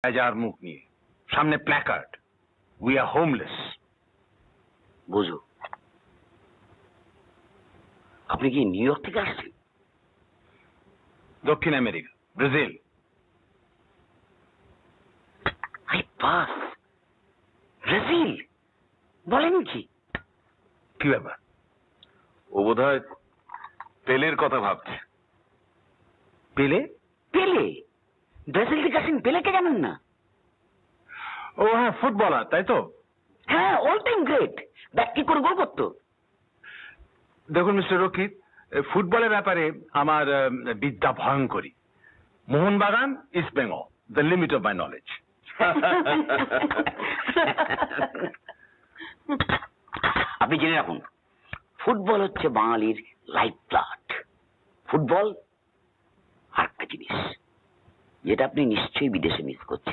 হাজার মুখ নিয়ে সামনে প্ল্যাকার্ড, উই আর হোমলেস। বুঝো, আপনি কি নিউ ইয়র্ক থেকে আসছেন? দক্ষিণ আমেরিকা, ব্রাজিল। বাস, ব্রাজিল? বলেন কি? কি ব্যাপার? ও বোধহয় পেলের কথা ভাবছে। পেলে? পেলে? ব্রাজিল থেকে আসেন, পেলেকে জানেন না? ও হ্যাঁ, ফুটবলার, তাই তো? হ্যাঁ, অল টাইম গ্রেট। ব্যাট কি করে গোল করতো? দেখুন মিস্টার রকিত, ফুটবলের ব্যাপারে আমার বিদ্যা ভয়ঙ্করী। Mohun Bagan, East Bengal, the limit of my knowledge. আপনি জেনে রাখুন, ফুটবল হচ্ছে বাঙালির লাইফ ব্লাড। ফুটবল আর একটা জিনিস যেটা আপনি নিশ্চয়ই বিদেশে মিস করছেন,